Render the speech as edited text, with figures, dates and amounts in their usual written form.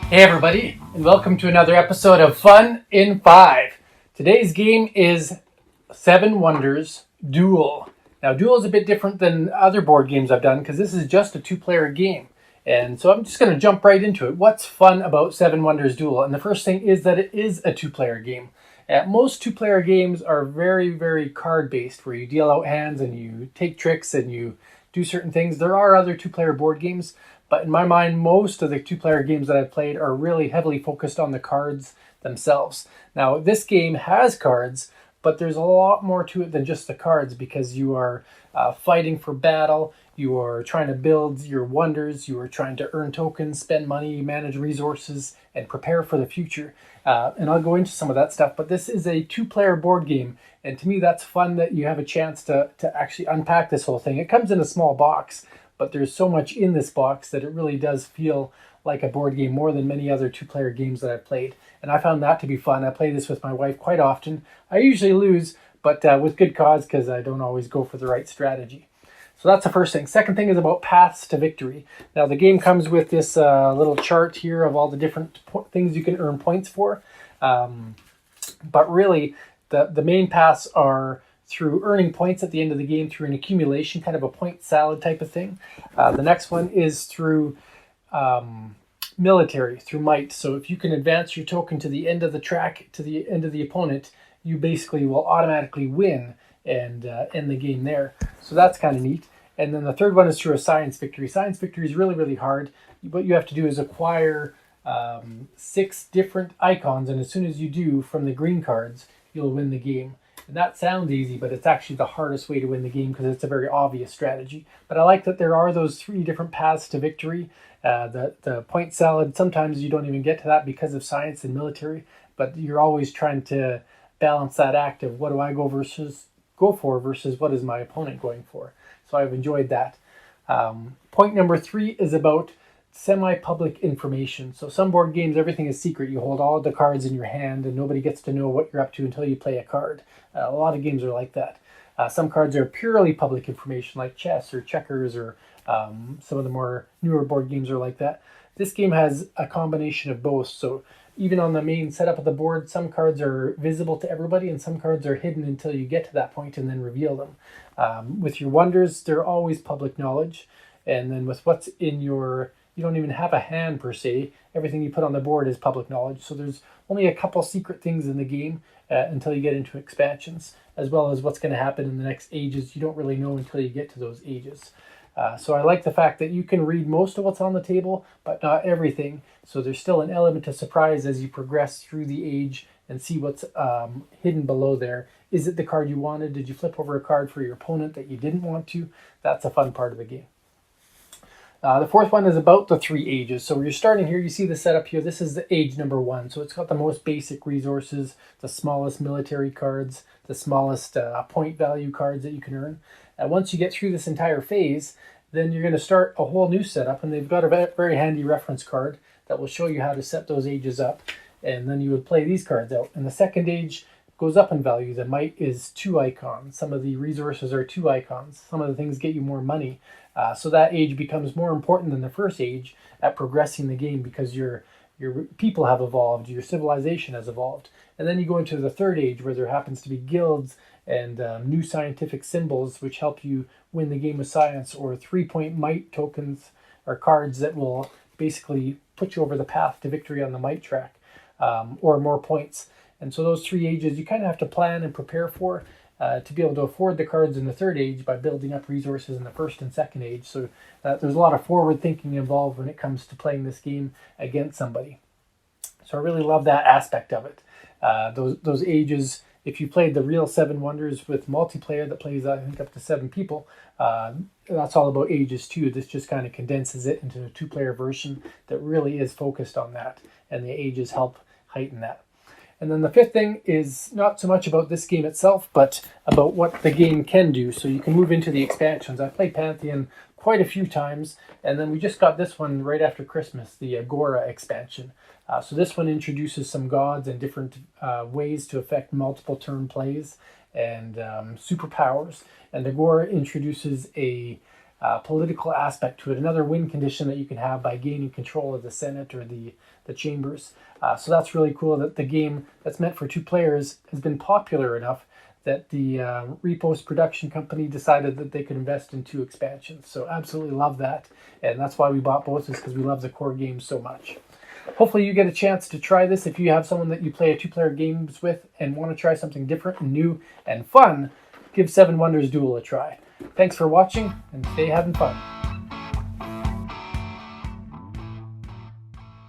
Hey everybody, and welcome to another episode of Fun in 5. Today's game is Seven Wonders Duel. Now, Duel is a bit different than other board games I've done because this is just a two-player game. And so I'm just going to jump right into it. What's fun about Seven Wonders Duel? And the first thing is that it is a two-player game. Most two-player games are very, very card-based, where you deal out hands and you take tricks and you do certain things. There are other two-player board games, but in my mind, most of the two-player games that I've played are really heavily focused on the cards themselves. Now, this game has cards, but there's a lot more to it than just the cards because you are fighting for battle, you are trying to build your wonders, you are trying to earn tokens, spend money, manage resources, and prepare for the future. And I'll go into some of that stuff, but this is a two-player board game, and to me that's fun that you have a chance to actually unpack this whole thing. It comes in a small box, but there's so much in this box that it really does feel like a board game more than many other two-player games that I've played. And I found that to be fun. I play this with my wife quite often. I usually lose, but with good cause because I don't always go for the right strategy. So that's the first thing. Second thing is about paths to victory. Now the game comes with this little chart here of all the different things you can earn points for. But really, the main paths are through earning points at the end of the game through an accumulation, kind of a point salad type of thing. The next one is through military, through might. So if you can advance your token to the end of the track, to the end of the opponent, you basically will automatically win and end the game there. So that's kind of neat. And then the third one is through a science victory. Science victory is really, really hard. What you have to do is acquire 6 different icons, and as soon as you do from the green cards, you'll win the game. And that sounds easy, but it's actually the hardest way to win the game because it's a very obvious strategy. But I like that there are those 3 different paths to victory. The point salad, sometimes you don't even get to that because of science and military, but you're always trying to balance that act of what do I go for versus what is my opponent going for. So I've enjoyed that. Point number 3 is about semi-public information. So some board games, everything is secret. You hold all the cards in your hand and nobody gets to know what you're up to until you play a card. A lot of games are like that. Some cards are purely public information, like chess or checkers, or some of the more newer board games are like that. This game has a combination of both. So even on the main setup of the board, some cards are visible to everybody and some cards are hidden until you get to that point and then reveal them. With your wonders, they're always public knowledge. And then with what's in your, you don't even have a hand per se. Everything you put on the board is public knowledge. So there's only a couple secret things in the game until you get into expansions, as well as what's going to happen in the next ages. You don't really know until you get to those ages. So I like the fact that you can read most of what's on the table, but not everything. So there's still an element of surprise as you progress through the age and see what's hidden below there. Is it the card you wanted? Did you flip over a card for your opponent that you didn't want to? That's a fun part of the game. The fourth one is about the 3 ages. So you're starting here, you see the setup here. This is the age number 1. So it's got the most basic resources, the smallest military cards, the smallest point value cards that you can earn. Once you get through this entire phase, then you're going to start a whole new setup, and they've got a very handy reference card that will show you how to set those ages up, and then you would play these cards out. And the second age goes up in value. The might is 2 icons. Some of the resources are 2 icons. Some of the things get you more money. So that age becomes more important than the first age at progressing the game because your people have evolved, your civilization has evolved. And then you go into the third age where there happens to be guilds and new scientific symbols which help you win the game of science, or 3-point might tokens or cards that will basically put you over the path to victory on the might track, or more points. And so those 3 ages you kind of have to plan and prepare for to be able to afford the cards in the third age by building up resources in the first and second age. So there's a lot of forward thinking involved when it comes to playing this game against somebody. So I really love that aspect of it. Those ages, if you played the real 7 Wonders with multiplayer that plays, I think, up to 7 people, that's all about ages too. This just kind of condenses it into a 2-player version that really is focused on that, and the ages help heighten that. And then the 5th thing is not so much about this game itself, but about what the game can do. So you can move into the expansions. I played Pantheon quite a few times, and then we just got this one right after Christmas, the Agora expansion. So this one introduces some gods and different ways to affect multiple turn plays and superpowers. And Agora introduces a political aspect to it, another win condition that you can have by gaining control of the Senate or the chambers. So that's really cool that the game that's meant for 2 players has been popular enough that the Repos production company decided that they could invest in 2 expansions. So absolutely love that, and that's why we bought both, is because we love the core game so much. Hopefully you get a chance to try this. If you have someone that you play a 2-player games with and want to try something different and new and fun, give 7 Wonders Duel a try. Thanks for watching, and stay having fun.